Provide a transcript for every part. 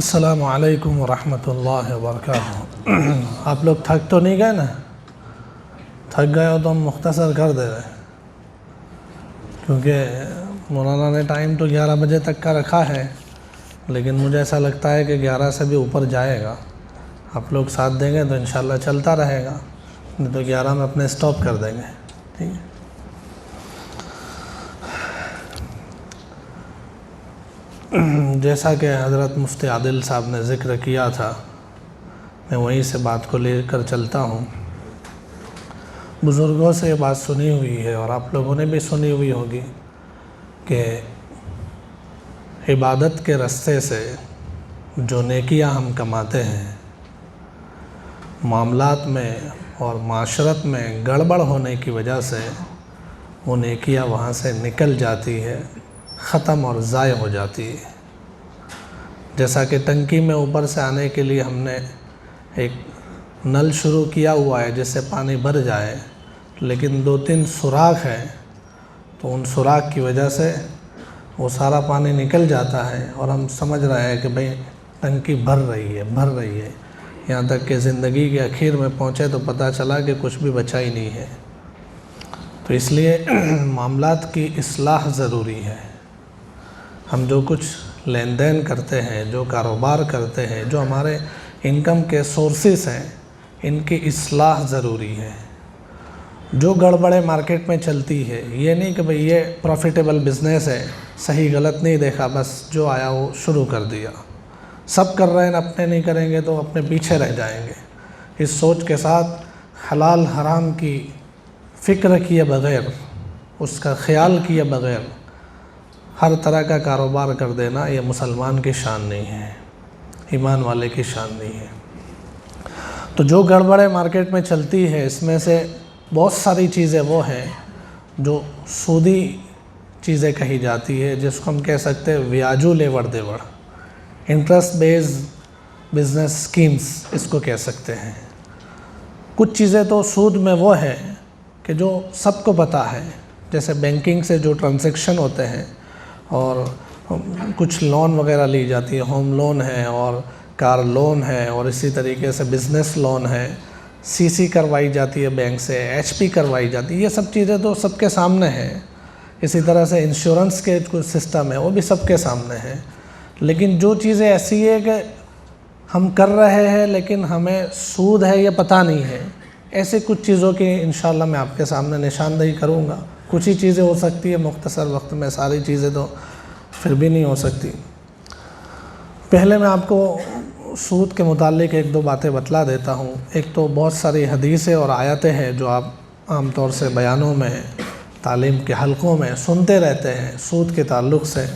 अस्सलामु अलैकुम वरहमतुल्लाहि वबरकातुहू। आप लोग थक तो नहीं गए ना? थक गए हो तो हम मुख्तसर कर दे रहे, क्योंकि मौलाना ने टाइम तो 11 बजे तक का रखा है, लेकिन मुझे ऐसा लगता है कि 11 से भी ऊपर जाएगा। आप लोग साथ देंगे तो इंशाल्लाह चलता रहेगा, नहीं तो 11 में अपने स्टॉप कर देंगे। ठीक है। जैसा कि हज़रत मुफ्ती आदिल साहब ने ज़िक्र किया था, मैं वहीं से बात को लेकर चलता हूँ। बुज़ुर्गों से ये बात सुनी हुई है और आप लोगों ने भी सुनी हुई होगी कि इबादत के रास्ते से जो नेकियां हम कमाते हैं, मामलात में और माशरत में गड़बड़ होने की वजह से वो नेकियां वहाँ से निकल जाती है, ख़त्म और ज़ाय हो जाती है। जैसा कि टंकी में ऊपर से आने के लिए हमने एक नल शुरू किया हुआ है जिससे पानी भर जाए, लेकिन 2-3 सुराख हैं, तो उन सुराख की वजह से वो सारा पानी निकल जाता है और हम समझ रहे हैं कि भाई टंकी भर रही है, यहाँ तक कि ज़िंदगी के आखिर में पहुँचे तो पता चला कि कुछ भी बचा ही नहीं है। तो इसलिए मामलात की इस्लाह ज़रूरी है। हम जो कुछ लेन देन करते हैं, जो कारोबार करते हैं, जो हमारे इनकम के सोर्सेस हैं, इनकी इस्लाह ज़रूरी है। जो गड़बड़े मार्केट में चलती है, ये नहीं कि भाई ये प्रॉफिटेबल बिज़नेस है, सही गलत नहीं देखा, बस जो आया वो शुरू कर दिया। सब कर रहे हैं, अपने नहीं करेंगे तो अपने पीछे रह जाएंगे। इस सोच के साथ हलाल हराम की फ़िक्र किए बग़ैर, उसका ख़याल किए बग़ैर हर तरह का कारोबार कर देना, ये मुसलमान की शान नहीं है, ईमान वाले की शान नहीं है। तो जो गड़बड़े मार्केट में चलती है, इसमें से बहुत सारी चीज़ें वो हैं जो सूदी चीज़ें कही जाती है, जिसको हम कह सकते हैं व्याजू लेवड़ देवड़, इंटरेस्ट बेस्ड बिज़नेस स्कीम्स इसको कह सकते हैं। कुछ चीज़ें तो सूद में वो है कि जो सबको पता है, जैसे बैंकिंग से जो ट्रांजैक्शन होते हैं और कुछ लोन वगैरह ली जाती है, होम लोन है और कार लोन है और इसी तरीके से बिज़नेस लोन है, सीसी करवाई जाती है बैंक से, एचपी करवाई जाती है, ये सब चीज़ें तो सबके सामने हैं। इसी तरह से इंश्योरेंस के कुछ सिस्टम है, वो भी सबके सामने है। लेकिन जो चीज़ें ऐसी है कि हम कर रहे हैं लेकिन हमें सूद है ये पता नहीं है, ऐसे कुछ चीज़ों की इंशाल्लाह मैं आपके सामने निशानदेही करूँगा। कुछ ही चीज़ें हो सकती है, मुख्तसर वक्त में सारी चीज़ें तो फिर भी नहीं हो सकती। पहले मैं आपको सूद के मुतालिक 1-2 बातें बतला देता हूँ। एक तो बहुत सारी हदीसें और आयतें हैं जो आप आम तौर से बयानों में, तालीम के हलक़ों में सुनते रहते हैं सूद के ताल्लुक़ से।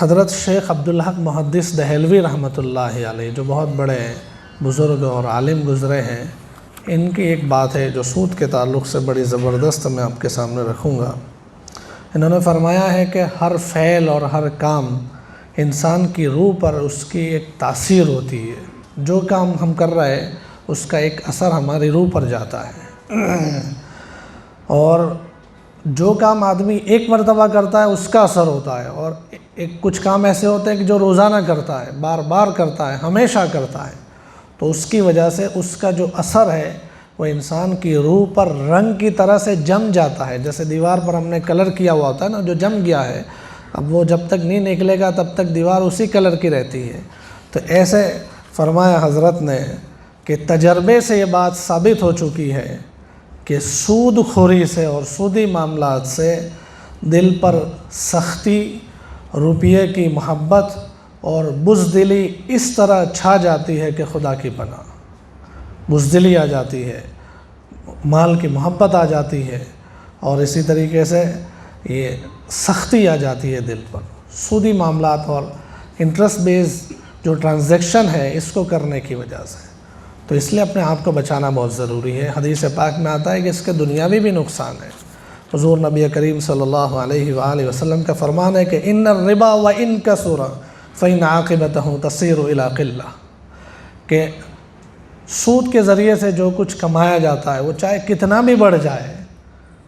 हज़रत शेख अब्दुल हक मुहद्दिस दहलवी रहमतुल्लाहि अलैह, जो बहुत बड़े बुज़ुर्ग और आलिम गुज़रे हैं, इनकी एक बात है जो सूद के ताल्लुक़ से बड़ी ज़बरदस्त मैं आपके सामने रखूँगा। इन्होंने फ़रमाया है कि हर फ़ेल और हर काम इंसान की रूह पर उसकी एक तासीर होती है। जो काम हम कर रहे हैं उसका एक असर हमारी रूह पर जाता है, और जो काम आदमी एक मरतबा करता है उसका असर होता है, और एक कुछ काम ऐसे होते हैं कि जो रोज़ाना करता है, बार बार करता है, हमेशा करता है, तो उसकी वजह से उसका जो असर है वो इंसान की रूह पर रंग की तरह से जम जाता है। जैसे दीवार पर हमने कलर किया हुआ होता है ना, जो जम गया है, अब वो जब तक नहीं निकलेगा तब तक दीवार उसी कलर की रहती है। तो ऐसे फरमाया हज़रत ने कि तजर्बे से ये बात साबित हो चुकी है कि सूद खोरी से और सूदी मामलात से दिल पर सख्ती, रुपये की मोहब्बत और बुज़दिली इस तरह छा जाती है कि खुदा की पनाह। बुज़दिली आ जाती है, माल की मोहब्बत आ जाती है, और इसी तरीके से ये सख्ती आ जाती है दिल पर, सूदी मामलात और इंटरेस्ट बेस्ड जो ट्रांजैक्शन है इसको करने की वजह से। तो इसलिए अपने आप को बचाना बहुत ज़रूरी है। हदीस पाक में आता है कि इसके दुनियावी भी नुकसान है। हुज़ूर नबी करीम सल्लल्लाहु अलैहि वसल्लम का फरमान है कि इन्नर रिबा व इन कसुरा फ़इन आक़िबतहु तसीरु इला क़िल्ला, कि सूद के ज़रिए से जो कुछ कमाया जाता है वो चाहे कितना भी बढ़ जाए,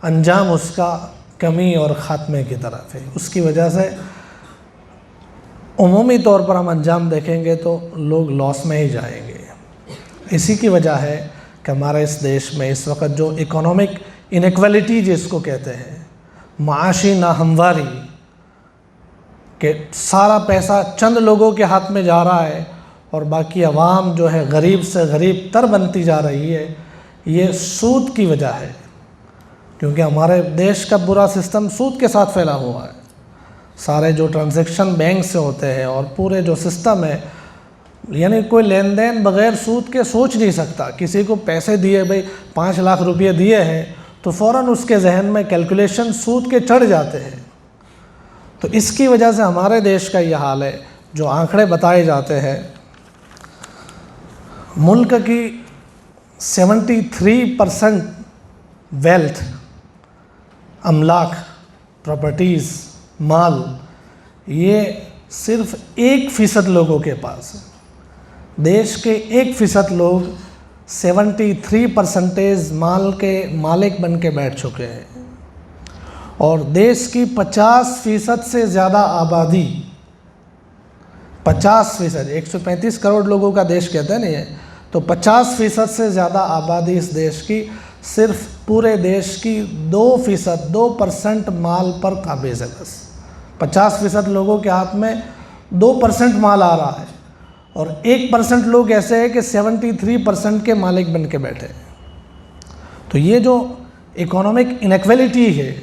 अंजाम उसका कमी और ख़ात्मे की तरफ है। उसकी वजह से उमूमी तौर पर हम अंजाम देखेंगे तो लोग लॉस में ही जाएंगे। इसी की वजह है कि हमारे इस देश में इस वक्त जो इकोनॉमिक इनइक्वालिटी जिसको कहते हैं, माशी नाहमवारी, कि सारा पैसा चंद लोगों के हाथ में जा रहा है और बाकी आवाम जो है गरीब से गरीब तर बनती जा रही है, ये सूद की वजह है। क्योंकि हमारे देश का पूरा सिस्टम सूद के साथ फैला हुआ है। सारे जो ट्रांजैक्शन बैंक से होते हैं और पूरे जो सिस्टम है, यानी कोई लेन देन बग़ैर सूद के सोच नहीं सकता। किसी को पैसे दिए, भाई 5 लाख रुपये दिए हैं, तो फ़ौरन उसके जहन में कैलकुलेशन सूद के चढ़ जाते हैं। तो इसकी वजह से हमारे देश का ये हाल है। जो आंकड़े बताए जाते हैं, मुल्क की 73% वेल्थ, अमलाक, प्रॉपर्टीज़, माल, ये सिर्फ 1% लोगों के पास है। देश के 1% लोग 73% माल के मालिक बन के बैठ चुके हैं। और देश की 50% से ज़्यादा आबादी, 50%, 135 करोड़ लोगों का देश कहते हैं ना ये, तो 50% से ज़्यादा आबादी इस देश की सिर्फ पूरे देश की 2% माल पर काबिज़ है। बस 50% लोगों के हाथ में 2% माल आ रहा है और 1% लोग ऐसे हैं कि 73% के मालिक बन के बैठे। तो ये जो इकोनॉमिक इनइक्वालिटी है,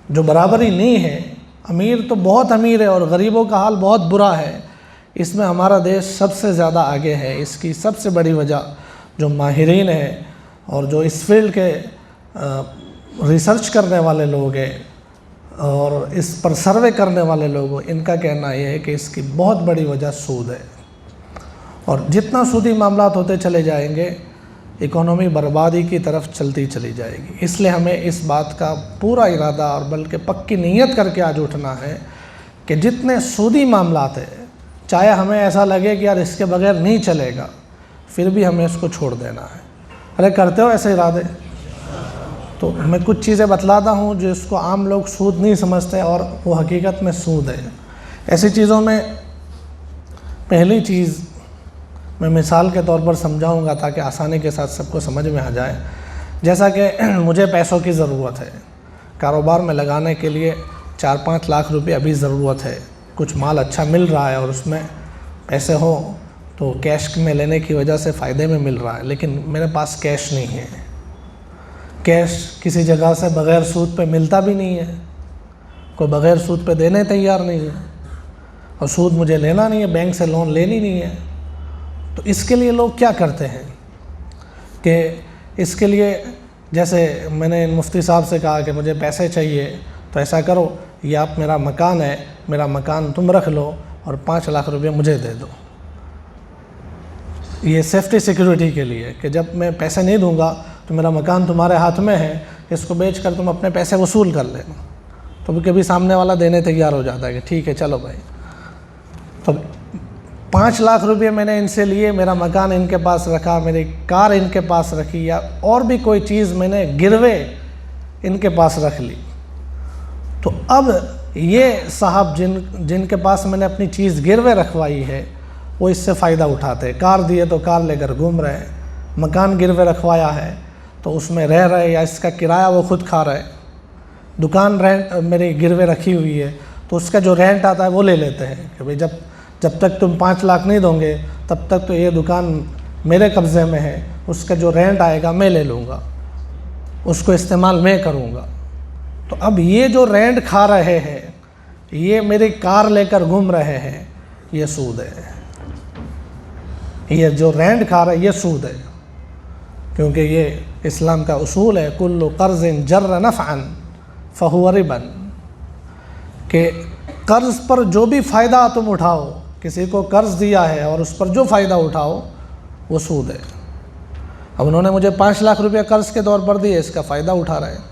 जो बराबरी नहीं है, अमीर तो बहुत अमीर है और गरीबों का हाल बहुत बुरा है, इसमें हमारा देश सबसे ज़्यादा आगे है। इसकी सबसे बड़ी वजह जो माहिरीन हैं और जो इस फील्ड के रिसर्च करने वाले लोग हैं और इस पर सर्वे करने वाले लोग हैं, इनका कहना यह है कि इसकी बहुत बड़ी वजह सूद है। और जितना सूदी मामलात होते चले जाएंगे, इकोनॉमी बर्बादी की तरफ चलती चली जाएगी। इसलिए हमें इस बात का पूरा इरादा और बल्कि पक्की नीयत करके आज उठना है कि जितने सूदी मामलात हैं, चाहे हमें ऐसा लगे कि यार इसके बगैर नहीं चलेगा, फिर भी हमें इसको छोड़ देना है। अरे करते हो ऐसे इरादे? तो मैं कुछ चीज़ें बतलाता हूँ जिसको आम लोग सूद नहीं समझते और वो हकीकत में सूद है। ऐसी चीज़ों में पहली चीज़ मैं मिसाल के तौर पर समझाऊंगा ताकि आसानी के साथ सबको समझ में आ जाए। जैसा कि मुझे पैसों की ज़रूरत है, कारोबार में लगाने के लिए 4-5 लाख रुपए अभी ज़रूरत है। कुछ माल अच्छा मिल रहा है और उसमें पैसे हो तो कैश में लेने की वजह से फ़ायदे में मिल रहा है, लेकिन मेरे पास कैश नहीं है। कैश किसी जगह से बग़ैर सूद पे मिलता भी नहीं है, कोई बग़ैर सूद पे देने तैयार नहीं है, और सूद मुझे लेना नहीं है, बैंक से लोन लेनी नहीं है। तो इसके लिए लोग क्या करते हैं कि इसके लिए, जैसे मैंने मुफ्ती साहब से कहा कि मुझे पैसे चाहिए, तो ऐसा करो, ये आप मेरा मकान है, मेरा मकान तुम रख लो और 5 लाख रुपए मुझे दे दो। ये सेफ्टी सिक्योरिटी के लिए कि जब मैं पैसे नहीं दूंगा तो मेरा मकान तुम्हारे हाथ में है, इसको बेचकर तुम अपने पैसे वसूल कर लेना। तो कभी सामने वाला देने तैयार हो जाता है कि ठीक है चलो भाई। तो 5 लाख रुपए मैंने इनसे लिए, मेरा मकान इनके पास रखा, मेरी कार इनके पास रखी, या और भी कोई चीज़ मैंने गिरवे इनके पास रख ली। तो अब ये साहब जिनके पास मैंने अपनी चीज़ गिरवे रखवाई है, वो इससे फ़ायदा उठाते हैं। कार दिए तो कार लेकर घूम रहे हैं, मकान गिरवे रखवाया है तो उसमें रह रहे, या इसका किराया वो खुद खा रहे। दुकान रेंट मेरी गिरवे रखी हुई है तो उसका जो रेंट आता है वो ले लेते हैं कि भाई जब तक तुम 5 लाख नहीं दोगे तब तक तो ये दुकान मेरे कब्ज़े में है, उसका जो रेंट आएगा मैं ले लूँगा, उसको इस्तेमाल मैं करूँगा। तो अब ये जो रेंट खा रहे हैं, ये मेरी कार लेकर घूम रहे हैं, ये सूद है। ये जो रेंट खा रहा है ये सूद है, क्योंकि ये इस्लाम का उसूल है, कुल्लु कर्ज़िन जर्र नफ़अन फ़हुव रिबन, कि कर्ज़ पर जो भी फ़ायदा तुम उठाओ, किसी को कर्ज़ दिया है और उस पर जो फ़ायदा उठाओ वो सूद है। अब उन्होंने मुझे 5 लाख रुपये कर्ज़ के तौर पर दिए, इसका फ़ायदा उठा रहे हैं।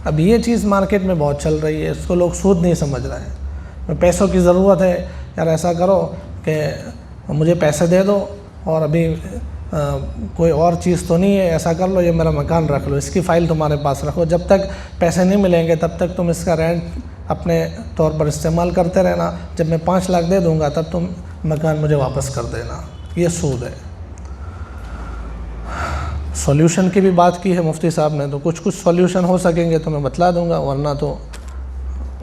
अब ये चीज़ मार्केट में बहुत चल रही है, इसको लोग सूद नहीं समझ रहे हैं। मैं पैसों की ज़रूरत है, यार ऐसा करो कि मुझे पैसे दे दो और अभी कोई और चीज़ तो नहीं है, ऐसा कर लो, ये मेरा मकान रख लो, इसकी फ़ाइल तुम्हारे पास रखो, जब तक पैसे नहीं मिलेंगे तब तक तुम इसका रेंट अपने तौर पर इस्तेमाल करते रहना, जब मैं 5 लाख दे दूंगा तब तुम मकान मुझे वापस कर देना। ये सूद है। सॉल्यूशन की भी बात की है मुफ्ती साहब ने, तो कुछ सॉल्यूशन हो सकेंगे तो मैं बतला दूंगा, वरना तो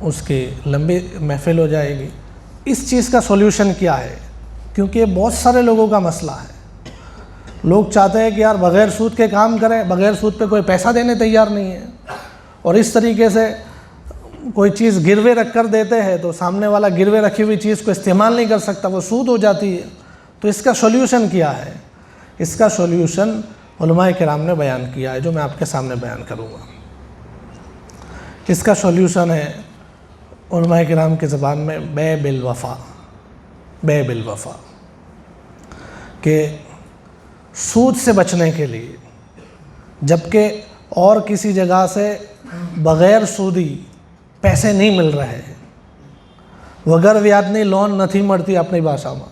उसकी लंबी महफिल हो जाएगी। इस चीज़ का सॉल्यूशन क्या है, क्योंकि ये बहुत सारे लोगों का मसला है। लोग चाहते हैं कि यार बग़ैर सूद के काम करें, बग़ैर सूद पे कोई पैसा देने तैयार नहीं है, और इस तरीके से कोई चीज़ गिरवे रख कर देते हैं तो सामने वाला गिरवे रखी हुई चीज़ को इस्तेमाल नहीं कर सकता, वो सूद हो जाती है। तो इसका सॉल्यूशन क्या है? इसका सॉल्यूशन उलमाए किराम ने बयान किया है, जो मैं आपके सामने बयान करूँगा। इसका सॉल्यूशन है उलमाए किराम की ज़बान में बै बिल वफ़ा, बै बिल वफ़ा, कि सूद से बचने के लिए, जबकि और किसी जगह से बग़ैर सूदी पैसे नहीं मिल रहे हैं, वगर व्याजनी लोन नहीं મળતી આપણી ભાષામાં,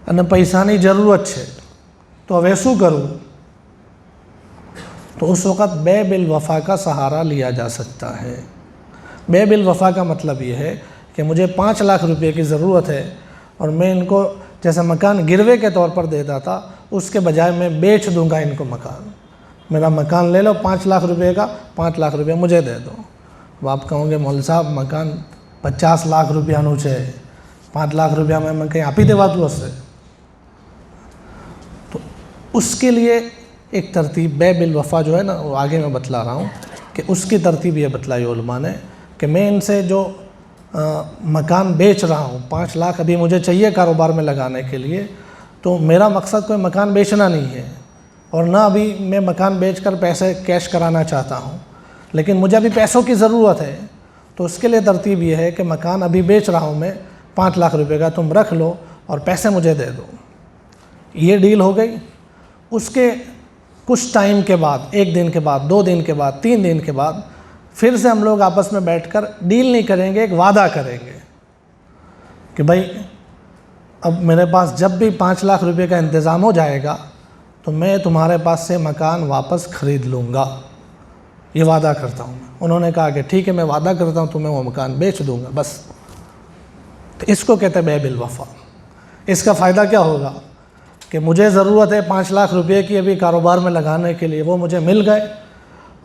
અને પૈસાની જરૂરત છે, तो હવે શું કરવું? तो उस वक़्त बे बिल वफ़ा का सहारा लिया जा सकता है। बे बिल वफ़ा का मतलब ये है कि मुझे 5 लाख रुपए की ज़रूरत है और मैं इनको जैसे मकान गिरवे के तौर पर देता था, उसके बजाय मैं बेच दूंगा इनको मकान। मेरा मकान ले लो 5 लाख रुपए का, 5 लाख रुपए मुझे दे दो। अब आप कहोगे मौलवी साहब मकान 50 लाख रुपयाનું છે, 5 लाख रुपया मैं कहीं आप ही देवातूँ हશે? तो उसके लिए एक तरतीब बे बिल वफ़ा जो है ना, वो आगे मैं बतला रहा हूँ कि उसकी तरतीब ये बतलाई उलमा ने कि मैं इनसे जो मकान बेच रहा हूँ, 5 लाख अभी मुझे चाहिए कारोबार में लगाने के लिए, तो मेरा मकसद कोई मकान बेचना नहीं है, और ना अभी मैं मकान बेचकर पैसे कैश कराना चाहता हूँ, लेकिन मुझे अभी पैसों की ज़रूरत है। तो उसके लिए तरतीब ये है कि मकान अभी बेच रहा हूँ मैं 5 लाख रुपए का, तुम रख लो और पैसे मुझे दे दो। ये डील हो गई। उसके कुछ टाइम के बाद, 1 दिन के बाद, 2 दिन के बाद, 3 दिन के बाद फिर से हम लोग आपस में बैठकर डील नहीं करेंगे, एक वादा करेंगे कि भाई अब मेरे पास जब भी 5 लाख रुपए का इंतज़ाम हो जाएगा तो मैं तुम्हारे पास से मकान वापस ख़रीद लूँगा, ये वादा करता हूँ। उन्होंने कहा कि ठीक है, मैं वादा करता हूँ, तुम्हें वो मकान बेच दूँगा, बस। तो इसको कहते हैं बे बिल वफ़ा। इसका फ़ायदा क्या होगा कि मुझे ज़रूरत है 5 लाख रुपए की अभी कारोबार में लगाने के लिए, वो मुझे मिल गए,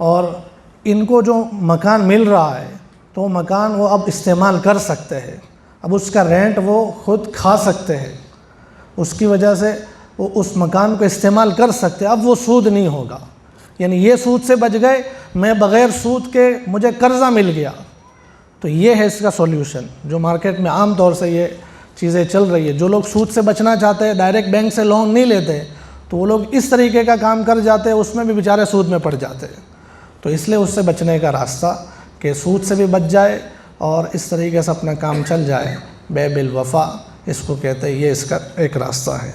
और इनको जो मकान मिल रहा है तो मकान वो अब इस्तेमाल कर सकते हैं, अब उसका रेंट वो ख़ुद खा सकते हैं, उसकी वजह से वो उस मकान को इस्तेमाल कर सकते हैं। अब वो सूद नहीं होगा, यानी ये सूद से बच गए, मैं बग़ैर सूद के मुझे कर्ज़ा मिल गया। तो ये है इसका सॉल्यूशन, जो मार्केट में आम तौर से ये चीज़ें चल रही है। जो लोग सूद से बचना चाहते हैं, डायरेक्ट बैंक से लोन नहीं लेते, तो वो लोग इस तरीके का काम कर जाते हैं, उसमें भी बेचारे सूद में पड़ जाते हैं। तो इसलिए उससे बचने का रास्ता कि सूद से भी बच जाए और इस तरीके से अपना काम चल जाए, बे बिल वफ़ा इसको कहते हैं, ये इसका एक रास्ता है।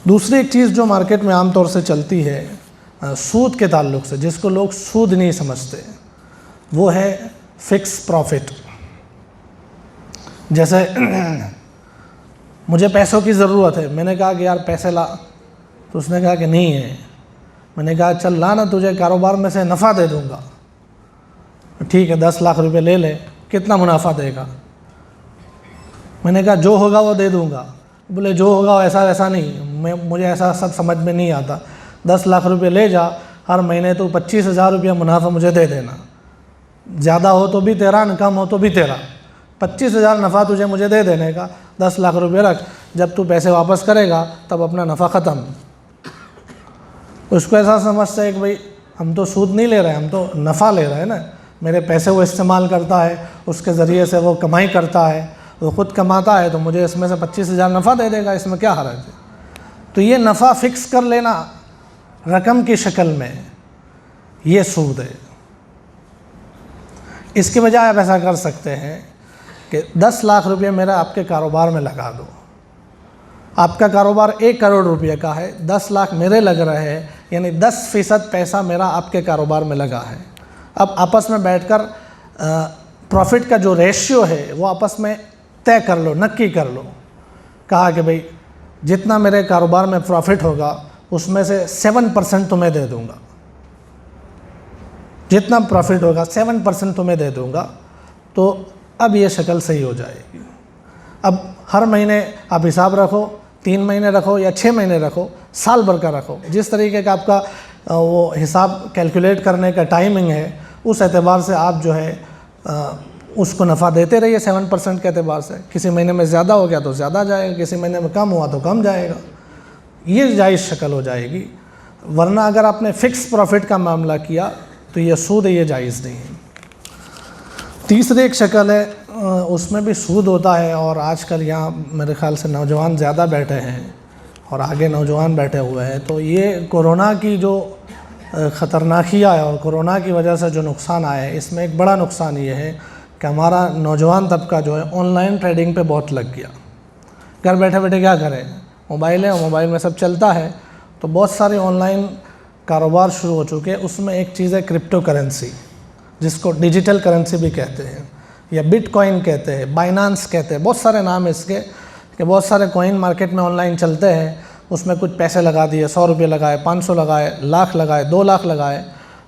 दूसरी एक चीज़ जो मार्केट में आम तौर से चलती है सूद के ताल्लुक़ से, जिसको लोग सूद नहीं समझते, वो है फ़िक्स प्रॉफिट। जैसे मुझे पैसों की ज़रूरत है, मैंने कहा कि यार पैसे ला, तो उसने कहा कि नहीं है। मैंने कहा चल ला ना, तुझे कारोबार में से नफ़ा दे दूँगा। ठीक है, 10 लाख रुपए ले ले, कितना मुनाफा देगा? मैंने कहा जो होगा वो दे दूँगा। बोले जो होगा ऐसा ऐसा नहीं, मुझे ऐसा सब समझ में नहीं आता। 10 लाख रुपए ले जा, हर महीने तो 25,000 रुपया मुनाफा मुझे दे देना, ज़्यादा हो तो भी तेरा, न कम हो तो भी तेरा। 25,000 नफ़ा तुझे मुझे दे देने का, 10 लाख रुपये रख, जब तू पैसे वापस करेगा तब अपना नफ़ा ख़त्म। उसको ऐसा समझते हैं कि भाई हम तो सूद नहीं ले रहे हैं, हम तो नफ़ा ले रहे हैं ना, मेरे पैसे वो इस्तेमाल करता है, उसके ज़रिए से वो कमाई करता है, वो ख़ुद कमाता है, तो मुझे इसमें से 25,000 नफ़ा दे देगा, इसमें क्या हर्ज है? तो ये नफ़ा फ़िक्स कर लेना रकम की शक्ल में, ये सूद है। इसके बजाय आप ऐसा कर सकते हैं कि 10 लाख रुपये मेरा आपके कारोबार में लगा दो। आपका कारोबार 1 करोड़ रुपये का है, 10 लाख मेरे लग रहे हैं, यानी 10% पैसा मेरा आपके कारोबार में लगा है। अब आपस में बैठकर प्रॉफिट का जो रेशियो है वो आपस में तय कर लो, नक्की कर लो। कहा कि भाई जितना मेरे कारोबार में प्रॉफिट होगा उसमें से 7% तुम्हें दे दूँगा, जितना प्रॉफिट होगा 7% तुम्हें दे दूँगा। तो अब ये शक्ल सही हो जाएगी। अब हर महीने आप हिसाब रखो, 3 महीने रखो या 6 महीने रखो, साल भर का रखो, जिस तरीके का आपका वो हिसाब कैलकुलेट करने का टाइमिंग है, उस एतबार से आप जो है उसको नफ़ा देते रहिए 7% के एतबार से। किसी महीने में ज़्यादा हो गया तो ज़्यादा जाएगा, किसी महीने में कम हुआ तो कम जाएगा। ये जायज़ शक्ल हो जाएगी। वरना अगर आपने फ़िक्स प्रॉफिट का मामला किया तो ये सूद है, ये जायज़ नहीं है। तीसरी एक शक्ल है, उसमें भी सूद होता है, और आजकल यहाँ मेरे ख़्याल से नौजवान ज़्यादा बैठे हैं और आगे नौजवान बैठे हुए हैं। तो ये कोरोना की जो ख़तरनाकियाँ है और कोरोना की वजह से जो नुकसान आया है, इसमें एक बड़ा नुकसान ये है कि हमारा नौजवान तबका जो है ऑनलाइन ट्रेडिंग पे बहुत लग गया। घर बैठे बैठे क्या करें, मोबाइल है और मोबाइल में सब चलता है, तो बहुत सारे ऑनलाइन कारोबार शुरू हो चुके हैं। उसमें एक चीज़ है क्रिप्टो करेंसी, जिसको डिजिटल करेंसी भी कहते हैं या बिटकॉइन कहते हैं, बाइनांस कहते हैं, बहुत सारे नाम इसके, कि बहुत सारे कॉइन मार्केट में ऑनलाइन चलते हैं। उसमें कुछ पैसे लगा दिए, 100 रुपये लगाए, 500 लगाए, लाख लगाए, 2 लाख लगाए,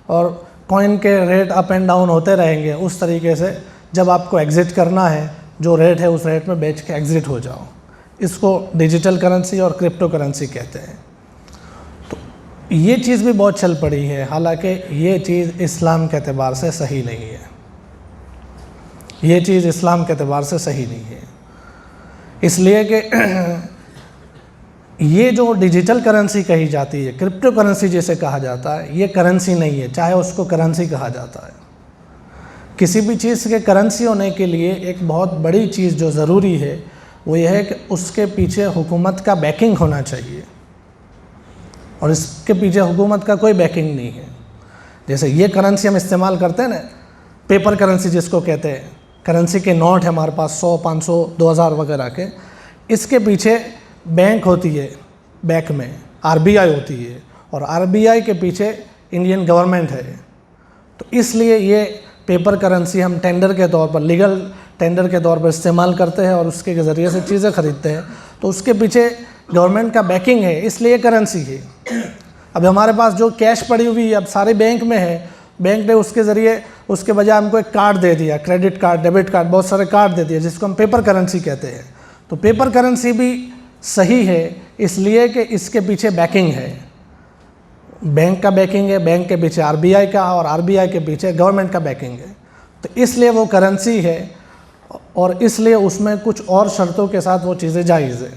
और कॉइन के रेट अप एंड डाउन होते रहेंगे। उस तरीके से जब आपको एग्ज़िट करना है, जो रेट है उस रेट में बेच के एग्ज़िट हो जाओ। इसको डिजिटल करेंसी और क्रिप्टो करेंसी कहते हैं। तो ये चीज़ भी बहुत चल पड़ी है, हालांकि ये चीज़ इस्लाम के एतबार से सही नहीं है। ये चीज़ इस्लाम के एतबार से सही नहीं है, इसलिए कि ये जो डिजिटल करेंसी कही जाती है, क्रिप्टो करेंसी जिसे कहा जाता है, ये करेंसी नहीं है, चाहे उसको करेंसी कहा जाता है। किसी भी चीज़ के करेंसी होने के लिए एक बहुत बड़ी चीज़ जो ज़रूरी है वो ये है कि उसके पीछे हुकूमत का बैकिंग होना चाहिए, और इसके पीछे हुकूमत का कोई बैकिंग नहीं है। जैसे ये करेंसी हम इस्तेमाल करते हैं ना, पेपर करेंसी जिसको कहते हैं, करेंसी के नोट है हमारे पास 100, 500, 2000 वगैरह के, इसके पीछे बैंक होती है, बैंक में आरबीआई होती है, और आरबीआई के पीछे इंडियन गवर्नमेंट है। तो इसलिए ये पेपर करेंसी हम टेंडर के तौर पर, लीगल टेंडर के तौर पर इस्तेमाल करते हैं और उसके ज़रिए से चीज़ें ख़रीदते हैं, तो उसके पीछे गवर्नमेंट का बैकिंग है, इसलिए करेंसी है। अब हमारे पास जो कैश पड़ी हुई है अब सारे बैंक में है, बैंक ने उसके ज़रिए उसके बजाय हमको एक कार्ड दे दिया, क्रेडिट कार्ड, डेबिट कार्ड, बहुत सारे कार्ड दे दिए, जिसको हम पेपर करेंसी कहते हैं। तो पेपर करेंसी भी सही है इसलिए कि इसके पीछे बैकिंग है, बैंक का बैकिंग है, बैंक के पीछे आरबीआई का, और आरबीआई के पीछे गवर्नमेंट का बैकिंग है। तो इसलिए वो करेंसी है, और इसलिए उसमें कुछ और शर्तों के साथ वो चीज़ें जायज़ है।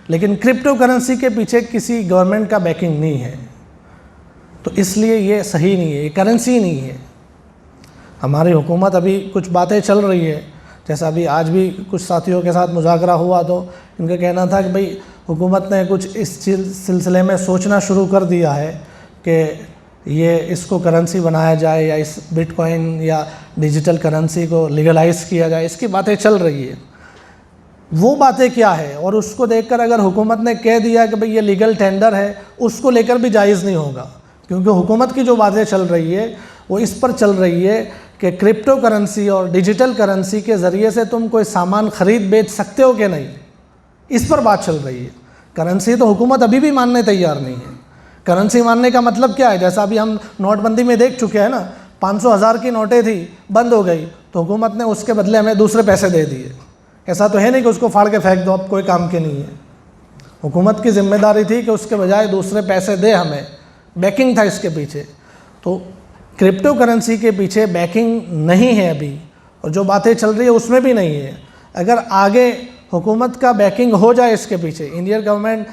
लेकिन क्रिप्टो करेंसी के पीछे किसी गवर्नमेंट का बैकिंग नहीं है, तो इसलिए ये सही नहीं है, ये करेंसी नहीं है। हमारी हुकूमत अभी कुछ बातें चल रही है, जैसा अभी आज भी कुछ साथियों के साथ मुज़ाकरा हुआ, तो इनका कहना था कि भाई हुकूमत ने कुछ इस सिलसिले में सोचना शुरू कर दिया है कि ये इसको करेंसी बनाया जाए, या इस बिटकॉइन या डिजिटल करेंसी को लीगलाइज़ किया जाए, इसकी बातें चल रही है। वो बातें क्या है, और उसको देखकर अगर हुकूमत ने कह दिया कि भाई ये लीगल टेंडर है, उसको लेकर भी जायज़ नहीं होगा, क्योंकि हुकूमत की जो बातें चल रही है वो इस पर चल रही है कि क्रिप्टो करेंसी और डिजिटल करेंसी के ज़रिए से तुम कोई सामान ख़रीद बेच सकते हो कि नहीं, इस पर बात चल रही है। करेंसी तो हुकूमत अभी भी मानने तैयार नहीं है। करेंसी मानने का मतलब क्या है, जैसा अभी हम नोटबंदी में देख चुके हैं ना, 500 हज़ार की नोटें थी, बंद हो गई, तो हुकूमत ने उसके बदले हमें दूसरे पैसे दे दिए। ऐसा तो है नहीं कि उसको फाड़ के फेंक दो, अब कोई काम के नहीं है। हुकूमत की जिम्मेदारी थी कि उसके बजाय दूसरे पैसे दे हमें, बैकिंग था इसके पीछे। तो क्रिप्टो करेंसी के पीछे बैकिंग नहीं है अभी, और जो बातें चल रही है उसमें भी नहीं है। अगर आगे हुकूमत का बैकिंग हो जाए इसके पीछे, इंडियन गवर्नमेंट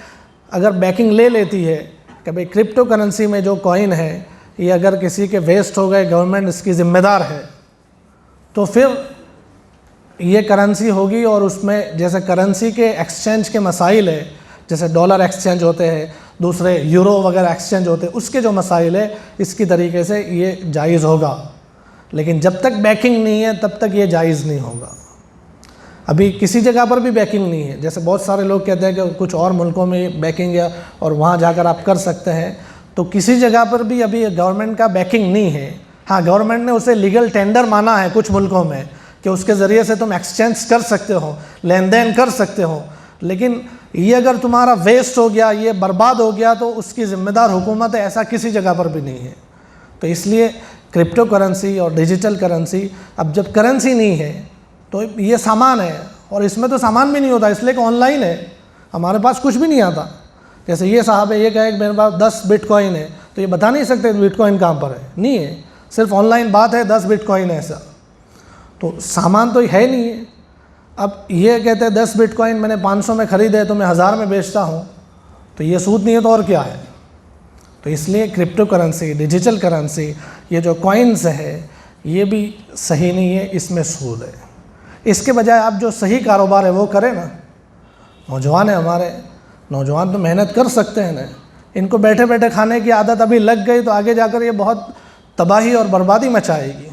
अगर बैकिंग ले लेती है कि भाई क्रिप्टो करेंसी में जो कॉइन है ये अगर किसी के वेस्ट हो गए, गवर्नमेंट इसकी ज़िम्मेदार है, तो फिर ये करेंसी होगी। और उसमें जैसे करेंसी के एक्सचेंज के मसाइल है, जैसे डॉलर एक्सचेंज होते हैं, दूसरे यूरो वगैरह एक्सचेंज होते हैं, उसके जो मसाइल है, इसकी तरीके से ये जायज़ होगा। लेकिन जब तक बैकिंग नहीं है तब तक ये जायज़ नहीं होगा। अभी किसी जगह पर भी बैकिंग नहीं है, जैसे बहुत सारे लोग कहते हैं कि कुछ और मुल्कों में बैकिंग है और वहाँ जाकर आप कर सकते हैं, तो किसी जगह पर भी अभी गवर्नमेंट का बैकिंग नहीं है। हाँ, गवर्नमेंट ने उसे लीगल टेंडर माना है कुछ मुल्कों में कि उसके ज़रिए से तुम एक्सचेंज कर सकते हो, लेन देन कर सकते हो, लेकिन ये अगर तुम्हारा वेस्ट हो गया, ये बर्बाद हो गया, तो उसकी ज़िम्मेदार हुकूमत है, ऐसा किसी जगह पर भी नहीं है। तो इसलिए क्रिप्टो करेंसी और डिजिटल करेंसी, अब जब करेंसी नहीं है तो ये सामान है, और इसमें तो सामान भी नहीं होता इसलिए कि ऑनलाइन है, हमारे पास कुछ भी नहीं आता। जैसे ये साहब है, ये कहे कि मेरे पास 10 बिटकॉइन है, तो ये बता नहीं सकते बिटकॉइन कहाँ पर है, नहीं है, सिर्फ ऑनलाइन बात है 10 बिटकॉइन है ऐसा, तो सामान तो है नहीं है। अब ये कहते हैं 10 बिटकॉइन मैंने 500 में ख़रीदे तो मैं 1000 में बेचता हूँ, तो ये सूद नहीं है तो और क्या है। तो इसलिए क्रिप्टो करेंसी, डिजिटल करेंसी, ये जो कॉइन्स है ये भी सही नहीं है, इसमें सूद है। इसके बजाय आप जो सही कारोबार है वो करें ना। नौजवान है हमारे, नौजवान तो मेहनत कर सकते हैं ना, इनको बैठे बैठे खाने की आदत अभी लग गई तो आगे जाकर ये बहुत तबाही और बर्बादी मचाएगी।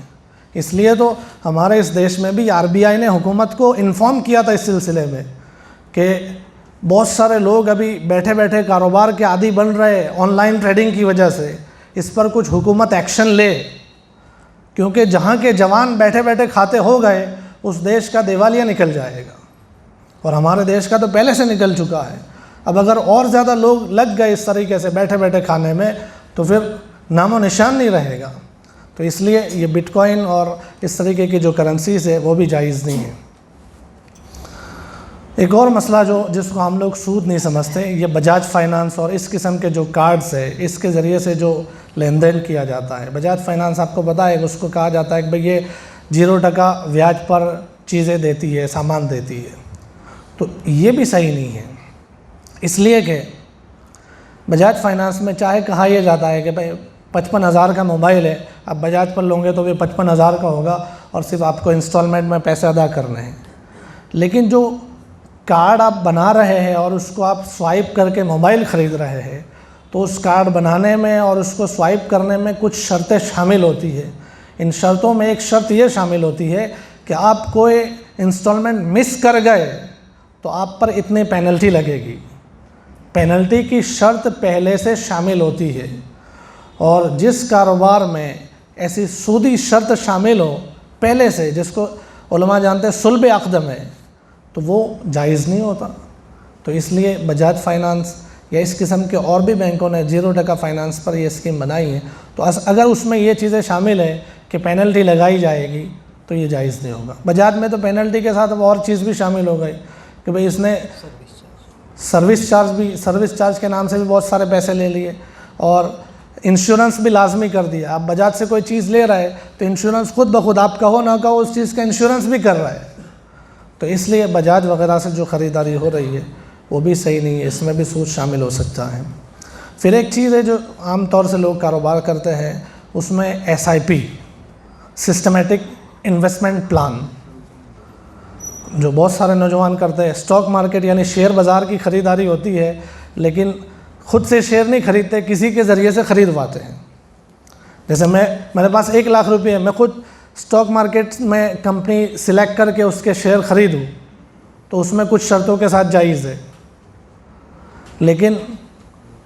इसलिए तो हमारे इस देश में भी आरबीआई ने हुकूमत को इन्फॉर्म किया था इस सिलसिले में कि बहुत सारे लोग अभी बैठे बैठे कारोबार के आदी बन रहे हैं ऑनलाइन ट्रेडिंग की वजह से, इस पर कुछ हुकूमत एक्शन ले, क्योंकि जहाँ के जवान बैठे बैठे खाते हो गए उस देश का दिवालिया निकल जाएगा, और हमारे देश का तो पहले से निकल चुका है। अब अगर और ज़्यादा लोग लग गए इस तरीके से बैठे बैठे खाने में तो फिर नामो निशान नहीं रहेगा। तो इसलिए ये बिटकॉइन और इस तरीके की जो करेंसीज है वो भी जायज़ नहीं है। एक और मसला जिसको हम लोग सूद नहीं समझते, ये बजाज फाइनेंस और इस किस्म के जो कार्ड्स है इसके ज़रिए से जो लेन देन किया जाता है। बजाज फाइनेंस आपको पता है उसको कहा जाता है कि भाई ये 0% ब्याज पर चीज़ें देती है, सामान देती है, तो ये भी सही नहीं है। इसलिए कि बजाज फाइनेंस में चाहे कहा यह जाता है कि भाई 55,000 का मोबाइल है, अब बजाज पर लोगे तो भी 55,000 का होगा और सिर्फ आपको इंस्टॉलमेंट में पैसे अदा करने हैं, लेकिन जो कार्ड आप बना रहे हैं और उसको आप स्वाइप करके मोबाइल ख़रीद रहे हैं, तो उस कार्ड बनाने में और उसको स्वाइप करने में कुछ शर्तें शामिल होती है। इन शर्तों में एक शर्त ये शामिल होती है कि आप कोई इंस्टॉलमेंट मिस कर गए तो आप पर इतनी पेनल्टी लगेगी। पेनल्टी की शर्त पहले से शामिल होती है, और जिस कारोबार में ऐसी सूदी शर्त शामिल हो पहले से, जिसको उलमा जानते हैं सुल्ब अक़दम है, तो वो जायज़ नहीं होता। तो इसलिए बजाज फाइनेंस या इस किस्म के और भी बैंकों ने 0% फाइनेंस पर ये स्कीम बनाई है, तो अगर उसमें ये चीज़ें शामिल हैं कि पेनल्टी लगाई जाएगी तो ये जायज़ नहीं होगा। बजाज में तो पेनल्टी के साथ अब और चीज़ भी शामिल हो गई कि भाई इसने सर्विस चार्ज के नाम से भी बहुत सारे पैसे ले लिए, और इंश्योरेंस भी लाजमी कर दिया। आप बजाज से कोई चीज़ ले रहा है तो इंश्योरेंस खुद ब खुद, आप कहो ना कहो, उस चीज़ का इंश्योरेंस भी कर रहा है। तो इसलिए बजाज वगैरह से जो ख़रीदारी हो रही है वो भी सही नहीं है, इसमें भी सूद शामिल हो सकता है। फिर एक चीज़ है जो आम तौर से लोग कारोबार करते हैं, उसमें SIP, सिस्टमेटिक इन्वेस्टमेंट प्लान, जो बहुत सारे नौजवान करते हैं। स्टॉक मार्केट यानी शेयर बाज़ार की ख़रीदारी होती है, लेकिन ख़ुद से शेयर नहीं ख़रीदते, किसी के ज़रिए से ख़रीदवाते हैं। जैसे मेरे पास 1 लाख रुपये है, मैं खुद स्टॉक मार्केट में कंपनी सिलेक्ट करके उसके शेयर ख़रीदूँ तो उसमें कुछ शर्तों के साथ जायज़ है, लेकिन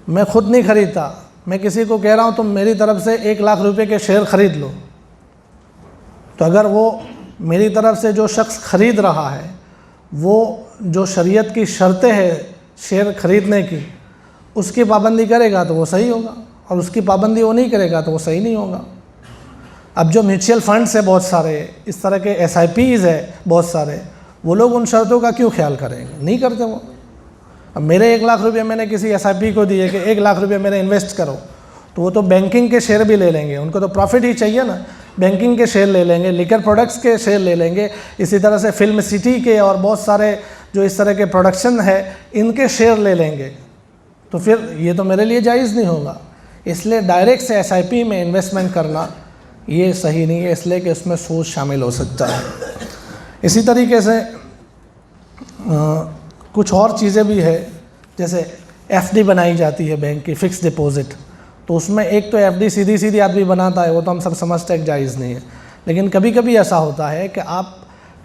मैं ख़ुद नहीं ख़रीदता, मैं किसी को कह रहा हूँ तुम मेरी तरफ से 1 लाख रुपये के शेयर ख़रीद लो, तो अगर वो मेरी तरफ से जो शख्स ख़रीद रहा है वो जो शरीयत की शर्तें हैं शेयर ख़रीदने की, उसकी पाबंदी करेगा तो वो सही होगा, और उसकी पाबंदी वो नहीं करेगा तो वो सही नहीं होगा। अब जो म्यूचुअल फंड्स है बहुत सारे, इस तरह के SIPs है बहुत सारे, वो लोग उन शर्तों का क्यों ख्याल करेंगे? नहीं करते वो। अब मेरे 1 लाख रुपये मैंने किसी SIP को दिए कि 1 लाख रुपये मेरे इन्वेस्ट करो, तो वो तो बैंकिंग के शेयर भी ले लेंगे, उनको तो प्रॉफिट ही चाहिए ना, बैंकिंग के शेयर ले लेंगे, लिकर प्रोडक्ट्स के शेयर ले लेंगे, इसी तरह से फिल्म सिटी के और बहुत सारे जो इस तरह के प्रोडक्शन है इनके शेयर ले लेंगे, तो फिर ये तो मेरे लिए जायज़ नहीं होगा। इसलिए डायरेक्ट से SIP में इन्वेस्टमेंट करना ये सही नहीं है, इसलिए कि उसमें सूद शामिल हो सकता है। इसी तरीके से कुछ और चीज़ें भी है, जैसे FD बनाई जाती है बैंक की, फ़िक्स डिपॉज़िट, तो उसमें एक तो FD सीधी सीधी आदमी बनाता है, वो तो हम सब समझते हैं कि जायज़ नहीं है, लेकिन कभी कभी ऐसा होता है कि आप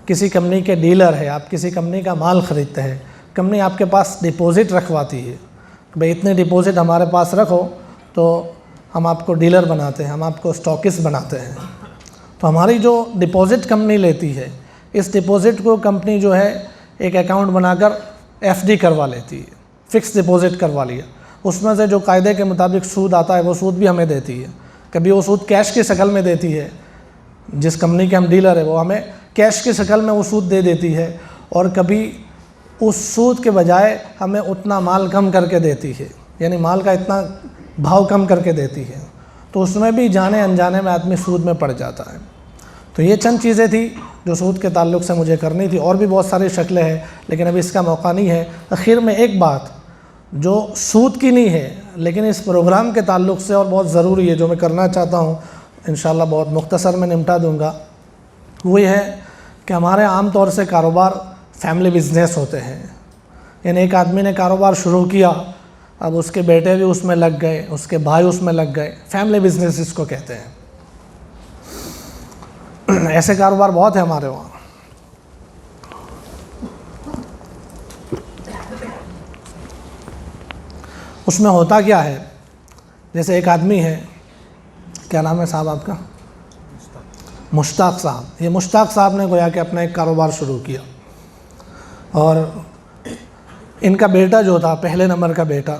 किसी कंपनी के डीलर है, आप किसी कंपनी का माल ख़रीदते हैं, कंपनी आपके पास डिपॉज़िट रखवाती है, भाई इतने डिपॉज़िट हमारे पास रखो तो हम आपको डीलर बनाते हैं, हम आपको स्टॉकिस्ट बनाते हैं। तो हमारी जो डिपॉज़िट कंपनी लेती है, इस डिपॉज़िट को कंपनी जो है एक अकाउंट बनाकर FD करवा लेती है, फ़िक्स डिपॉज़िट करवा लिया, उसमें से जो कायदे के मुताबिक सूद आता है वो सूद भी हमें देती है। कभी वो सूद कैश की शक्ल में देती है, जिस कंपनी के हम डीलर है वो हमें कैश की शक्ल में वो सूद दे देती है, और कभी उस सूद के बजाय हमें उतना माल कम करके देती है, यानी माल का इतना भाव कम करके देती है। तो उसमें भी जाने अनजाने में आदमी सूद में पड़ जाता है। तो ये चंद चीज़ें थी जो सूद के ताल्लुक़ से मुझे करनी थी, और भी बहुत सारी शक्लें हैं लेकिन अभी इसका मौका नहीं है। आखिर में एक बात जो सूद की नहीं है लेकिन इस प्रोग्राम के ताल्लुक़ से और बहुत ज़रूरी है, जो मैं करना चाहता हूँ, इंशाल्लाह बहुत मुख्तसर में निपटा दूँगा, वो ये है कि हमारे आम तौर से कारोबार फैमिली बिजनेस होते हैं। यानी एक आदमी ने कारोबार शुरू किया, अब उसके बेटे भी उसमें लग गए, उसके भाई उसमें लग गए, फैमिली बिजनेस इसको कहते हैं। ऐसे कारोबार बहुत है हमारे वहाँ। उसमें होता क्या है, जैसे एक आदमी है, क्या नाम है साहब आपका? मुश्ताक साहब। ये मुश्ताक साहब ने गोया कि अपना एक कारोबार शुरू किया, और इनका बेटा जो था, पहले नंबर का बेटा,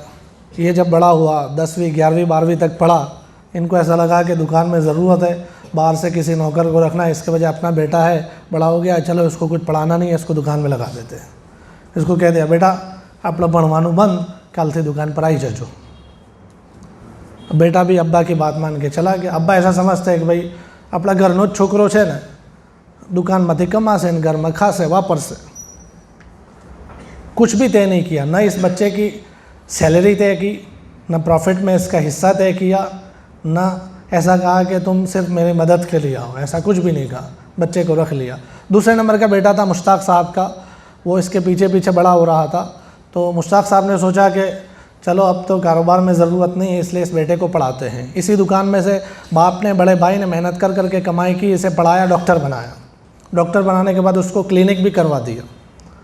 ये जब बड़ा हुआ, 10वीं 11वीं 12वीं तक पढ़ा, इनको ऐसा लगा कि दुकान में ज़रूरत है, बाहर से किसी नौकर को रखना है, इसके वजह अपना बेटा है, बड़ा हो गया, चलो इसको कुछ पढ़ाना नहीं है, इसको दुकान में लगा देते हैं। इसको कह दिया, बेटा अपना भणवानू बंद, कल से दुकान पर आई जाओ। बेटा भी अब्बा की बात मान के चला गया। अब्बा ऐसा समझते हैं कि भाई अपना घरनो छोकरो है ने, दुकान में कमाશે, घर में खासे वापरसे। कुछ भी तय नहीं किया, न इस बच्चे की सैलरी तय की, न प्रॉफिट में इसका हिस्सा तय किया, न ऐसा कहा कि तुम सिर्फ मेरी मदद के लिए आओ, ऐसा कुछ भी नहीं कहा, बच्चे को रख लिया। दूसरे नंबर का बेटा था मुश्ताक साहब का, वो इसके पीछे पीछे बड़ा हो रहा था। तो मुश्ताक साहब ने सोचा कि चलो अब तो कारोबार में ज़रूरत नहीं है, इसलिए इस बेटे को पढ़ाते हैं। इसी दुकान में से बाप ने, बड़े भाई ने मेहनत कर करके कमाई की, इसे पढ़ाया, डॉक्टर बनाया। डॉक्टर बनाने के बाद उसको क्लिनिक भी करवा दिया,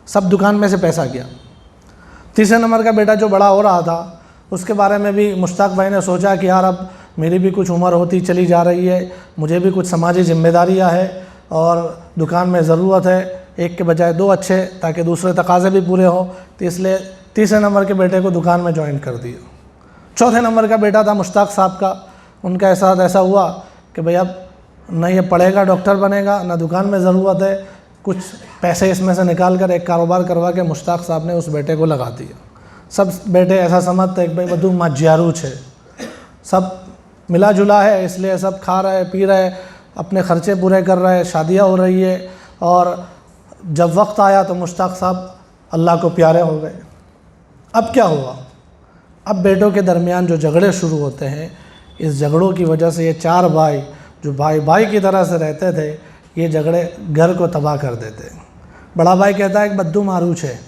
सब दुकान में से पैसा गया। तीसरे नंबर का बेटा जो बड़ा हो रहा था, उसके बारे में भी मुश्ताक भाई ने सोचा कि यार अब मेरी भी कुछ उम्र होती चली जा रही है, मुझे भी कुछ समाजी जिम्मेदारियां है, और दुकान में ज़रूरत है एक के बजाय दो अच्छे, ताकि दूसरे तकाज़े भी पूरे हों। तो इसलिए तीसरे नंबर के बेटे को दुकान में ज्वाइन कर दिया। चौथे नंबर का बेटा था मुश्ताक साहब का, उनका साथ ऐसा हुआ कि भाई अब न ये पढ़ेगा डॉक्टर बनेगा, ना दुकान में ज़रूरत है, कुछ पैसे इसमें से निकाल कर एक कारोबार करवा के मुश्ताक साहब ने उस बेटे को लगा दिया। सब बेटे ऐसा समझते हैं कि भाई बधु मज्यारू है, सब मिला जुला है, इसलिए सब खा रहे पी रहे, अपने खर्चे पूरे कर रहे, शादियाँ हो रही है। और जब वक्त आया तो मुश्ताक साहब अल्लाह को प्यारे हो गए। अब क्या हुआ, अब बेटों के दरमियान जो झगड़े शुरू होते हैं, इस झगड़ों की वजह से ये चार भाई जो भाई भाई की तरह से रहते थे, ये झगड़े घर को तबाह कर देते। बड़ा भाई कहता है कि बद्दू मारू है,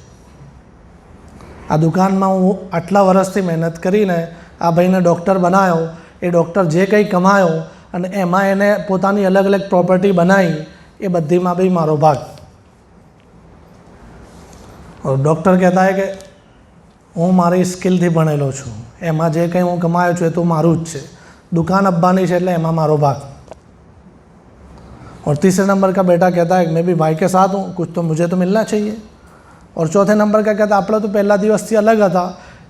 आ दुकान में हूँ आटला वर्षथी मेहनत करीने आ भाईने डॉक्टर बनायो, ए डॉक्टर जे कंई कमायो अने एमां एने पोतानी अलग अलग प्रॉपर्टी बनाई, ए बधी में भी मारो भाग। और डॉक्टर कहता है कि हूँ मारी स्किल थी भणेलो छूँ, एमां जे कंई हूँ कमायो छूँ ए तो मारू ज छे, दुकान अब्बानी छे एटले एमां मारो भाग। और तीसरे नंबर का बेटा कहता है कि मैं भी भाई के साथ हूँ, कुछ तो मुझे तो मिलना चाहिए। और चौथे नंबर का कहता આપણે તો પહેલા દિવસથી અલગ હતા,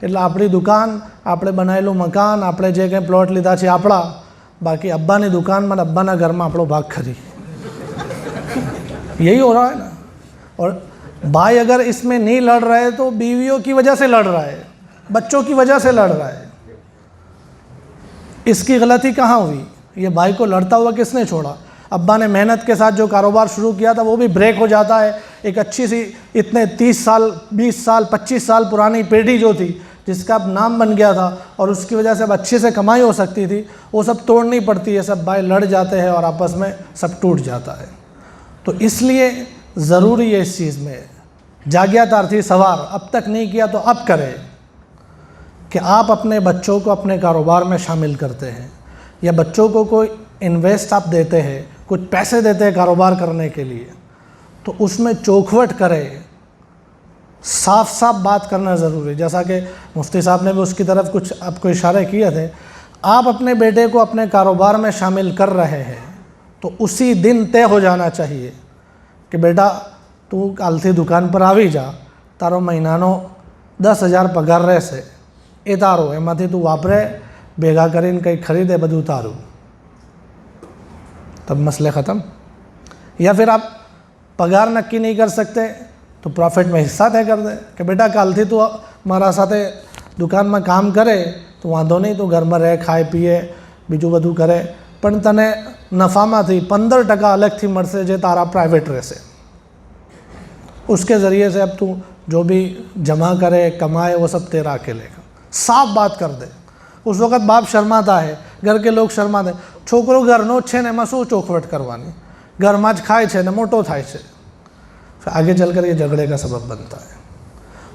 એટલે આપણી દુકાન, આપણે બનાવેલું મકાન, આપણે જે કંઈ પ્લોટ લીધા છે આપણા, બાકી અબ્બાની દુકાનમાં ને અબ્બાના ઘરમાં આપણો ભાગ ખરી। यही हो रहा है ना। और भाई अगर इसमें नहीं लड़ रहे तो बीवियों की वजह से लड़ रहा है, बच्चों की वजह से लड़ रहा है। इसकी गलती कहाँ हुई? ये भाई को लड़ता हुआ किसने छोड़ा? अब्बा ने मेहनत के साथ जो कारोबार शुरू किया था वो भी ब्रेक हो जाता है। एक अच्छी सी इतने 30 साल 20 साल 25 साल पुरानी पेढ़ी जो थी, जिसका अब नाम बन गया था और उसकी वजह से अब अच्छे से कमाई हो सकती थी, वो सब तोड़नी पड़ती है। सब भाई लड़ जाते हैं और आपस में सब टूट जाता है। तो इसलिए ज़रूरी है इस चीज़ में जाग्यातार्थी सवार, अब तक नहीं किया तो अब करें कि आप अपने बच्चों को अपने कारोबार में शामिल करते हैं, या बच्चों को कोई इन्वेस्ट आप देते हैं, कुछ पैसे देते हैं कारोबार करने के लिए, तो उसमें चौखवट करें, साफ साफ बात करना ज़रूरी है। जैसा कि मुफ्ती साहब ने भी उसकी तरफ कुछ आपको इशारे किए थे। आप अपने बेटे को अपने कारोबार में शामिल कर रहे हैं तो उसी दिन तय हो जाना चाहिए कि बेटा तू कालथी दुकान पर आवी जा, तारो महीनानो 10,000 पगार रहेशे, ए तारो, एमांथी तू वापरे, भेगा करीने कंई खरीदे, बधुं तारुं। तब मसले ख़त्म। या फिर आप पगार नक्की नहीं कर सकते तो प्रॉफिट में हिस्सा तय कर दे कि बेटा कल थी तो मारा साथे दुकान में काम करे तो वांधो नहीं, तो घर में रहे खाए पीए बीजू बधु करे, पण तने नफ़ामांथी 15% अलग थी मळशे जे तारा प्राइवेट रहेशे। उसके ज़रिए से अब तू जो भी जमा करे कमाए वो सब तेरा अकेलेगा। साफ बात कर दे। उस वक्त बाप शर्माता है, घर के लोग शर्माते, छोकरो घरनो छे ने एमां शुं चोखवट करवानी, घर में ज खाए छे ने मोटो थाय छे, फिर आगे चलकर ये झगड़े का सबब बनता है।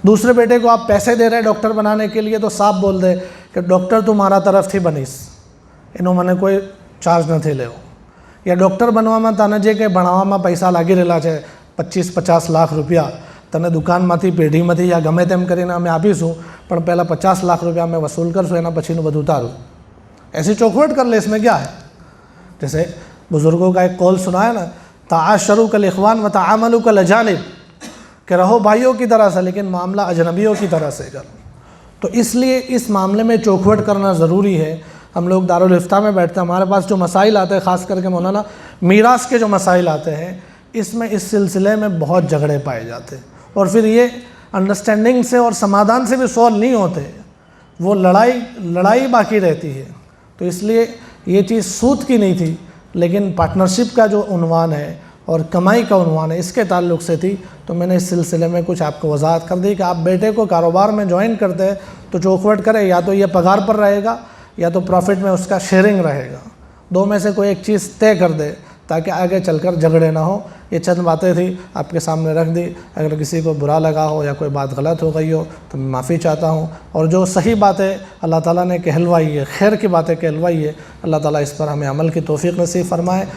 दूसरे बेटे को आप पैसे दे रहे हैं डॉक्टर बनाने के लिए तो साफ बोल दे कि डॉक्टर तू मारा तरफ थी बनीश, एनो मने कोई चार्ज नहीं लेवो, या डॉक्टर बनवा तने जे के भणाववामां पैसा लागी रहेला छे 25-50 लाख रुपया तने दुकानमांथी पेઢીमांथी या गमे तेम करीने अमे आपीशुं, पण पहला 50 लाख रुपया अमे वसूल करशुं, एना पछीनुं बधुं तारुं। ऐसी चौखवट कर ले, इसमें क्या है। जैसे बुज़ुर्गों का एक कौल सुना है ना, ताअशरू कल इख़वान व ताअमलू कल अजानिब, कि रहो भाइयों की तरह से लेकिन मामला अजनबियों की तरह से करो। तो इसलिए इस मामले में चौखवट करना ज़रूरी है। हम लोग दारुल इफ्ता में बैठते हैं, हमारे पास जो मसाइल आते हैं, ख़ास करके मौलाना मीरास के जो मसाइल आते हैं, इसमें इस सिलसिले में बहुत झगड़े पाए जाते हैं और फिर ये अंडरस्टैंडिंग से और समाधान से भी सॉल्व नहीं होते, वो लड़ाई बाकी रहती है। तो इसलिए ये चीज़ सूद की नहीं थी, लेकिन पार्टनरशिप का जो उन्वान है और कमाई का उन्वान है, इसके ताल्लुक़ से थी। तो मैंने इस सिलसिले में कुछ आपको वजाहत कर दी कि आप बेटे को कारोबार में ज्वाइन करते हैं तो चौखवट करें, या तो ये पगार पर रहेगा या तो प्रॉफिट में उसका शेयरिंग रहेगा, दो में से कोई एक चीज़ तय कर दे ताकि आगे चलकर झगड़े ना हो। ये चंद बातें थी आपके सामने रख दी। अगर किसी को बुरा लगा हो या कोई बात गलत हो गई हो तो मैं माफ़ी चाहता हूँ, और जो सही बातें अल्लाह ताला ने कहलवाई है, खैर की बातें कहलवाई है, अल्लाह ताला इस पर हमें अमल की तौफीक नसीब फरमाए।